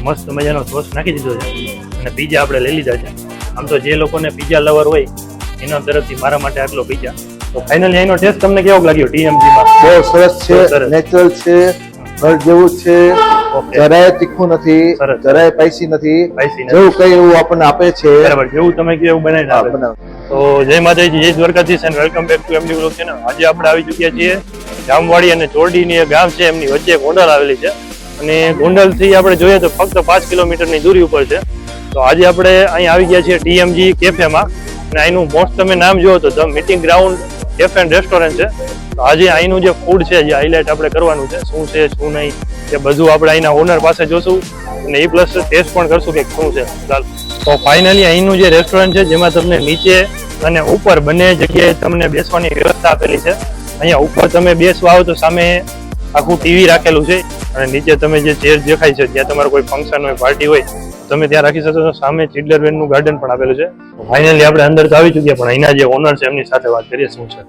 મસ્ત મજાનો સોસ નાખી દીધો છે અને પીઝા આપણે લઈ લીધા છે. આમ તો જે લોકોને પીઝા લવર હોય એના તરફથી મારા માટે આટલો પીઝા. તો ફાઇનલી એનો ટેસ્ટ તમને કેવો લાગ્યો TMG માં? બહુ સરસ છે, નેચરલ છે, ઘર જેવું છે, જરાય તીખું નથી, જરાય સ્પાઈસી નથી, જેવું કઈ એવું આપણને આપે છે. બરાબર, જેવું તમે કહો એવું બનાવી આપે. તો જય માતાજી, જય દ્વારકાધીશ અને welcome back to MD vlog channel. આજે આપણે આવી ચૂક્યા છીએ જામવાડી અને ચોરડીની ગામ છે, એમની વચ્ચે ગોંડલ આવેલી છે અને ગોંડલ થી આપણે જોઈએ તો ફક્ત 5 કિલોમીટરની દૂરી ઉપર છે. તો આજે આપણે અહીં આવી ગયા છીએ TMG કેફેમાં અને અહીંનું મોસ્ટ તમે નામ જુઓ તો the meeting ground cafe and restaurant છે. તો આજે અહીંનું જે ફૂડ છે જે હાઇલાઇટ આપણે કરવાનું છે, શું છે શું નહીં એ બધું આપણે અહીંના ઓનર પાસે જોશું અને એ પ્લસ ટેસ્ટ પણ કરશું કે શું છે. તો ફાઇનલી અહીંનું જે રેસ્ટોરન્ટ છે જેમાં તમને નીચે અને ઉપર બંને જગ્યાએ તમને બેસવાની વ્યવસ્થા આપેલી છે. અહીંયા ઉપર તમે બેસવા આવો તો સામે આખું ટીવી રાખેલું છે અને નીચે તમે જે ચેર દેખાય છે ત્યાં તમારું કોઈ ફંક્શન હોય, પાર્ટી હોય તમે ત્યાં રાખી શકો છો. સામે ચિલ્ડ્રનનું ગાર્ડન પણ આપેલું છે. ફાઇનલી આપણે અંદર તો આવી ચૂક્યા પણ અહીંના જે ઓનર છે એમની સાથે વાત કરીએ શું છે.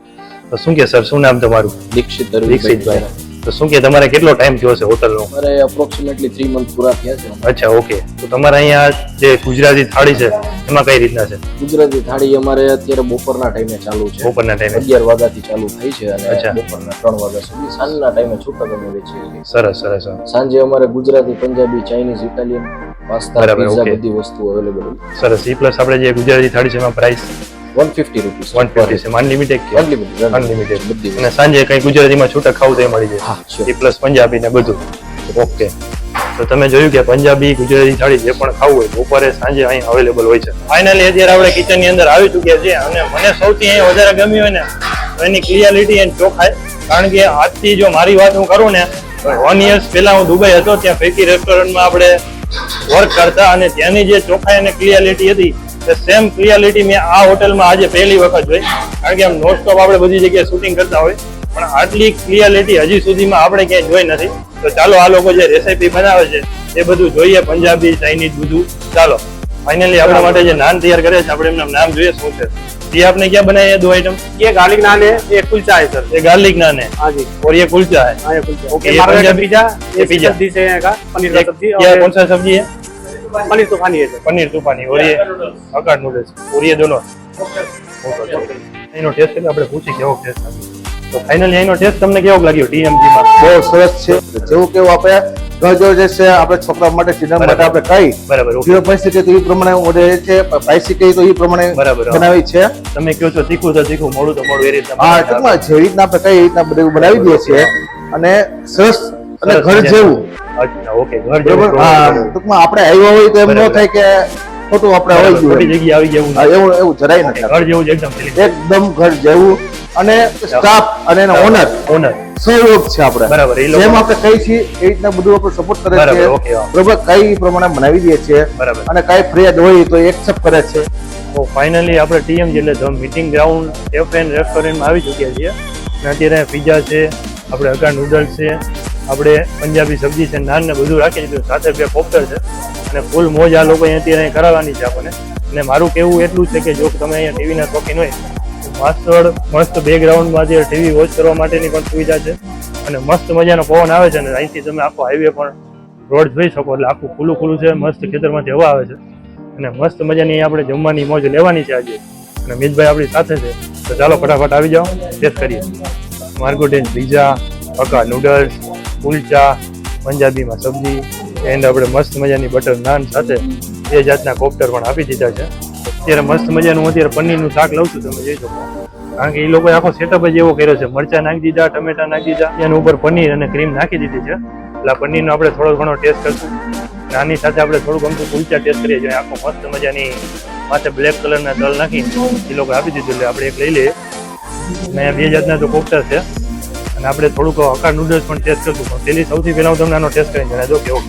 તો શું કે સર, શું નામ તમારું? દીક્ષિતભાઈ. તો શું કે તમારે કેટલો ટાઈમ થયો છે હોટલનો? અમારે એપ્રોક્સિમેટલી 3 મંથ પૂરા થયા છે. અચ્છા, ઓકે. તો તમારે અહીંયા જે ગુજરાતી થાળી છે એમાં કઈ રીતના છે? ગુજરાતી થાળી અમારે અત્યારે બપોરના ટાઈમે ચાલુ છે. બપોરના ટાઈમે 11 વાગ્યાથી ચાલુ થાય છે અને બપોરના 3 વાગ્યા સુધી સાંજના ટાઈમે છૂટક અમે વેચીએ છીએ. સરસ સરસ. સાંજે અમારે Gujarati, Punjabi, Chinese, Italian, pasta, pizza બધી વસ્તુ અવેલેબલ છે. સરસ. એ પ્લસ આપણે જે ગુજરાતી થાળી છે એમાં પ્રાઇસ 150 રૂપીસ. 150 છે. અનલિમિટેડ કે અનલિમિટેડ બધી. અને સાંજે કઈ ગુજરાતીમાં છૂટક ખાવું તો એ મળી જાય? હા, એ પ્લસ પંજાબી ને બધું. ઓકે. તો તમે જોયું કે પંજાબી, ગુજરાતી થાળી જે પણ ખાવું હોય બપોરે સાંજે અહીં અવેલેબલ હોય છે. ફાઇનલી અત્યારે આપણે કિચન ની અંદર આવી ચૂક્યા છીએ અને મને સૌથી અહીં વધારે ગમ્યું હોય ને તો એની ક્લિયરિટી એન્ડ ચોખાઈ. કારણ કે આજથી જો મારી વાત હું કરું ને 1 year પહેલા હું દુબઈ હતો, ત્યાં ફેકી રેસ્ટોરન્ટમાં આપણે વર્ક કરતા અને ત્યાંની જે ચોખાઈ અને ક્લિયરિટી હતી સેમ ક્લિયરિટી મેં આ હોટલમાં આજે પહેલી વખત જોઈ. કારણ કે આમ નોનસ્ટોપ આપણે બધી જગ્યાએ શૂટિંગ કરતા હોય પણ આટલી ક્લિયરિટી હજી સુધીમાં આપણે ક્યાંય જોઈ નથી. તો ચાલો આ લોકો જે રેસીપી બનાવે છે એ બધું જોઈએ, પંજાબી, ચાઇનીઝ બધું. ચાલો ફાઇનલી આપણા માટે જે નાન તૈયાર કરે છે આપણે એમનું નામ જોઈએ શું છે. ये आपने क्या बनाया है 2 आइटम? ये गार्लिक नान है, ये कुलचा है सर. ये गार्लिक नान है. हाँ जी. और ये कुलचा है. हाँ, ये कुलचा. ओके. ये पंजाबी पिज्जा, ये पिज्जा सब्जी से है का पनीर का सब्जी. ये कौन सा सब्जी है? पनीर तूफानी है सर. पनीर तूफानी. और ये अकाट नूडल्स. और ये दोनों. એનો ટેસ્ટ એટલે આપણે પૂછી કેવો ટેસ્ટ લાગ્યો. તો ફાઇનલી એનો ટેસ્ટ તમને કેવો લાગ્યો TMG માં? બહુ સરસ છે, જેવું કેવું આપણે ઘર જેવું જે છે આપણે છોકરા માટે, ડિનર માટે આપણે કઈ બરાબર જે પરિસ્થિતિ તો એ પ્રમાણે ઓર્ડર છે, સ્પાઈસી કઈ તો એ પ્રમાણે બનાવી છે. તમે કહો છો તીખું તો તીખું, મોડું તો મોડું, એ રીતના. હા, ટૂંકમાં જે રીતના આપણે કઈ રીતના બધું બનાવી દઈએ છીએ અને સરસ અને ઘર જેવું. અચ્છા, ઓકે. ઘર જેવું. હા, ટૂંકમાં આપણે આવ્યા હોય તો એમ ન થાય કે ખોટું આપણે આવી ગયું, ખોટી જગ્યાએ આવી જવું. એવું જરાય નથી. ઘર જેવું જ એકદમ ઘર જેવું. અને સ્ટાફ અને એના ઓનર સહયોગ છે આપણે. બરાબર. જેમ આપણે કઈ છીએ એ રીતના બધું આપણે સપોર્ટ કરે છે. બરાબર. કઈ પ્રમાણે બનાવી દઈએ છીએ અને કઈ ફરિયાદ હોય તો એક્સેપ્ટ કરે છે. તો ફાઇનલી આપણે TMG એટલે the meeting ground cafe and રેસ્ટોરન્ટમાં આવી ચૂક્યા છીએ અને અત્યારે પિઝા છે, આપણે હક્કા નૂડલ્સ છે, આપણે પંજાબી સબ્જી છે, નાન ને બધું રાખી દીધું, સાથે 2 પોપટર છે અને ફૂલ મોજ આ લોકો અત્યારે કરાવવાની છે આપણને. અને મારું કહેવું એટલું છે કે જો તમે અહીંયા ટીવીના શોખીન હોય મસ્ત બેકગ્રાઉન્ડમાં જે ટીવી વોચ કરવા માટેની પણ સુવિધા છે અને મસ્ત મજાનો પવન આવે છે અને અહીંથી તમે આખો હાઈવે પણ રોડ જોઈ શકો એટલે આખું ખુલ્લું છે. મસ્ત ખેતરમાંથી હવા આવે છે અને મસ્ત મજાની આપણે જમવાની મોજ લેવાની છે આજે. અને મિતભાઈ આપણી સાથે છે તો ચાલો ફટાફટ આવી જાઓ, ટેસ્ટ કરીએ. માર્ગોટેન પિઝા, હક્કા નૂડલ્સ, કુલચા, પંજાબીમાં સબ્જી એન્ડ આપણે મસ્ત મજાની બટર નાન સાથે 2 જાતના કોપ્ટર પણ આપી દીધા છે. અત્યારે મસ્ત મજાનું અત્યારે પનીરનું શાક લઉં છું, તમે જોઈ શકો. કારણ કે એ લોકોએ આખો સેટઅપ જ એવો કર્યો છે, મરચા નાખી દીધા, ટમેટા નાખી દીધા, એના ઉપર પનીર અને ક્રીમ નાખી દીધી છે. એટલે પનીરનો આપણે થોડો ઘણો ટેસ્ટ કરશું. આની સાથે આપણે થોડું ગમતું કુલચા ટેસ્ટ કરીએ છીએ. આખો મસ્ત મજાની માથે બ્લેક કલરના તલ નાખી એ લોકો આપી દીધું એટલે આપણે એક લઈ લઈએ. અને 2 જાતના તો કોપ્ટર છે અને આપણે થોડુંક હક્કા નૂડલ્સ પણ ટેસ્ટ કરશું. પણ પેલી સૌથી પહેલા હું તમને આનો ટેસ્ટ કરીને જણાવી દઉં કેવો.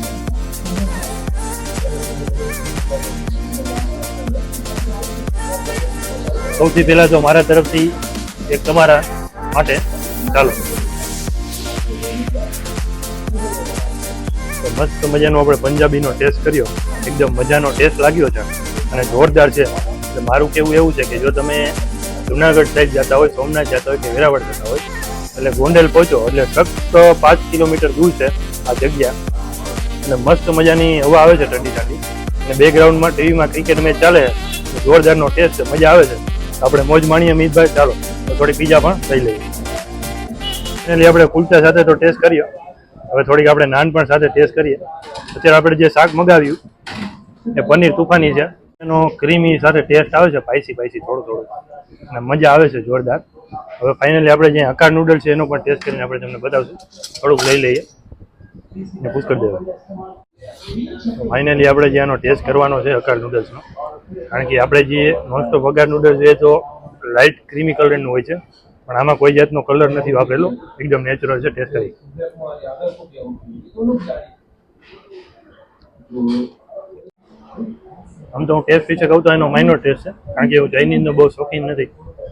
સૌથી પહેલા તો મારા તરફથી એક તમારા માટે ચાલો મસ્ત મજાનો આપણે પંજાબીનો ટેસ્ટ કર્યો, એકદમ મજાનો ટેસ્ટ લાગ્યો છે અને જોરદાર છે. એટલે મારું કેવું એવું છે કે જો તમે જુનાગઢ સાઈડ જતા હોય, સોમનાથ જતા હોય કે વેરાવળ જતા હોય એટલે ગોંડલ પહોંચો એટલે ફક્ત 5 કિલોમીટર દૂર છે આ જગ્યા અને મસ્ત મજાની હવા આવે છે ઠંડી ઠંડી, અને બેકગ્રાઉન્ડમાં ટીવીમાં ક્રિકેટ મેચ ચાલે છે, જોરદારનો ટેસ્ટ છે, મજા આવે છે. આપણે મોજ માણીએ મિતભાઈ, ચાલો તો થોડી પીઝા પણ લઈ લઈએ. એટલે આપણે કુલચા સાથે તો ટેસ્ટ કર્યો, હવે થોડીક આપણે નાન પણ સાથે ટેસ્ટ કરીએ. અત્યારે આપણે જે શાક મગાવ્યું એ પનીર તુફાની છે, એનો ક્રીમી સાથે ટેસ્ટ આવે છે, સ્પાઈસી થોડું અને મજા આવે છે જોરદાર. હવે ફાઇનલી આપણે જે હક્કા નૂડલ્સ છે એનો પણ ટેસ્ટ કરીને આપણે તમને બતાવશું. થોડુંક લઈ લઈએ ને પૂછ કરી દેવા. ફાઇનલી આપણે જે આનો ટેસ્ટ કરવાનો છે હક્કા નૂડલ્સનો, કારણ કે આપણે જે મોસ્ટ ઓફ હક્કા નૂડલ્સ એ તો લાઇટ ક્રીમી કલરનું હોય છે, પણ આમાં કોઈ જાતનો કલર નથી વાપરેલો, એકદમ નેચરલ છે. ટેસ્ટ કરી આમ તો હું ટેસ્ટ વિશે કહું તો એનો માઇનર ટેસ્ટ છે, કારણ કે હું ચાઇનીઝનો બહુ શોખીન નથી.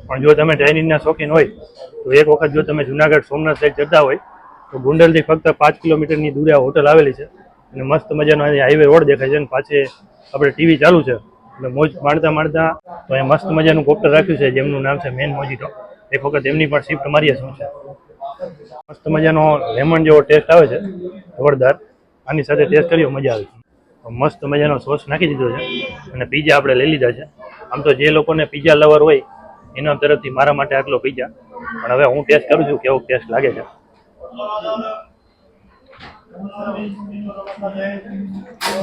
પણ જો તમે ચાઇનીઝના શોખીન હોય તો એક વખત જો તમે જુનાગઢ સોમનાથ સાઈડ જતા હોય તો ગુંડલથી ફક્ત 5 કિલોમીટરની દૂરે આ હોટલ આવેલી છે, અને મસ્ત મજાનો હાઈવે રોડ દેખાય છે, અને પાછે આપણે ટીવી ચાલુ છે, એટલે મોજ માણતા તો અહીંયા મસ્ત મજાનું કોપ્ટર રાખ્યું છે જેમનું નામ છે મેન મોજીટો. એક વખત એમની પણ શિફ્ટ મારીએ શું છે. મસ્ત મજાનો લેમન જેવો ટેસ્ટ આવે છે, જોરદાર. આની સાથે ટેસ્ટ કર્યો, મજા આવી. મસ્ત મજાનો સોસ નાખી દીધો છે, અને પીઝા આપણે લઈ લીધા છે. આમ તો જે લોકોને પીઝા લવર હોય એના તરફથી મારા માટે આટલો પીઝા, પણ હવે હું ટેસ્ટ કરું છું કેવો ટેસ્ટ લાગે છે.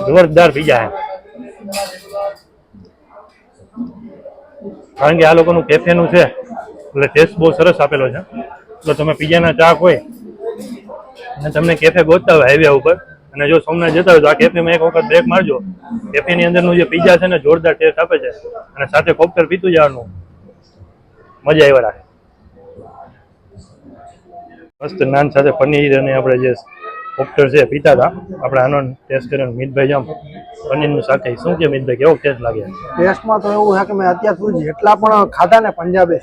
જોરદાર પીઝા છે, કારણ કે આ લોકોનું કેફેનું છે એટલે ટેસ્ટ બહુ સરસ આપેલો છે. એટલે તમે પીઝાના ચાક હોય અને તમને કેફે ગોતતા હોય હાઈવે ઉપર, અને જો સોમનાથ જતા હોય તો આ કેફેમાં એક વખત બ્રેક મારજો. કેફેની અંદરનું જે પીઝા છે ને જોરદાર ટેસ્ટ આપે છે, અને સાથે કોકટેલ પીતું જવાનું, મજા આવ્યા રાખે. મસ્ત નાન સાથે પનીર અને આપણે જે કોકટેલ છે પીતા હતા. આપણે આનો ટેસ્ટ કર્યો. મિતભાઈ જામ પનીરનું શાક ખાઈ, શું કે મિતભાઈ કેવો ટેસ્ટ લાગે? ટેસ્ટમાં તો એવું છે કે મેં અત્યાર સુધી જેટલા પણ ખાધા ને પંજાબી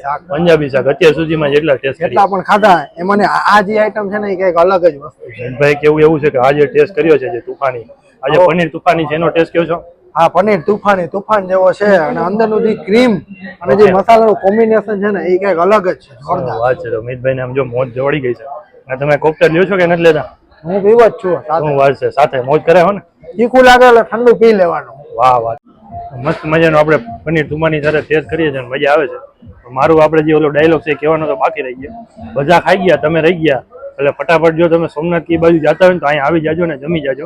શાક અત્યાર સુધીમાં જેટલા ટેસ્ટ એટલા પણ ખાધા એમાં આ જે આઈટમ છે ને એ કંઈક અલગ જ વસ્તુ છે. મિતભાઈ કેવું એવું છે કે આ જે ટેસ્ટ કર્યો છે જે તુફાની, આજે પનીર તુફાની છે, એનો ટેસ્ટ કેવો છો? હા, પનીર તુફાન જેવો છે, અને અંદરનું જે ક્રીમ અને જે મસાલાનું કોમ્બિનેશન છે ને એ કંઈક અલગ જ છે. જોરદાર વાત છે. તો મિતભાઈને આમ જો મોજ જોડી ગઈ છે. અને તમે કોકટેલ લ્યો છો કે નથી લેતા? હું પીવો જ છું. શું વાત છે, સાથે મોજ કરે હો ને? તીખું લાગે એટલે ઠંડુ પી લેવાનું. વાહ વાહ, મસ્ત મજાનો આપણે પનીર તુમાની સાથે ટેસ્ટ કરીએ છીએ, મજા આવે છે. મારું આપણે જે ઓલો ડાયલોગ છે કહેવાનો તો બાકી રહી ગયો. બધા ખાઈ ગયા, તમે રહી ગયા, એટલે ફટાફટ જો તમે સોમનાથ કી બાજુ જતા હોય ને તો અહીંયા આવી જાજો ને જમી જાજો.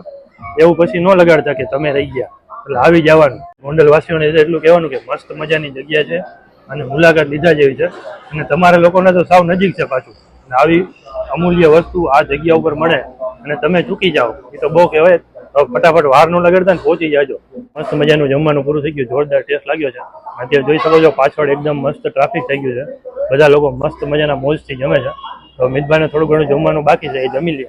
એવું પછી ન લગાડતા કે તમે રહી ગયા, એટલે આવી જવાનું. ગોંડલ વાસીઓને એટલું કહેવાનું કે મસ્ત મજાની જગ્યા છે, અને મુલાકાત લીધા જેવી છે, અને તમારા લોકોને તો સાવ નજીક છે પાછું. અને આવી અમૂલ્ય વસ્તુ આ જગ્યા ઉપર મળે અને તમે ચૂકી જાઓ એ તો બહુ કહેવાય. તો ફટાફટ વાર ન લગાડતા ને પહોંચી જાજો. મસ્ત મજાનું જમવાનું પૂરું થઈ ગયું, જોરદાર ટેસ્ટ લાગ્યો છે. અત્યારે જોઈ શકો છો પાછળ એકદમ મસ્ત ટ્રાફિક થઈ ગયું છે, બધા લોકો મસ્ત મજાના મોજથી જમે છે. તો મિતભાઈને થોડું ઘણું જમવાનું બાકી છે, એ જમી લે.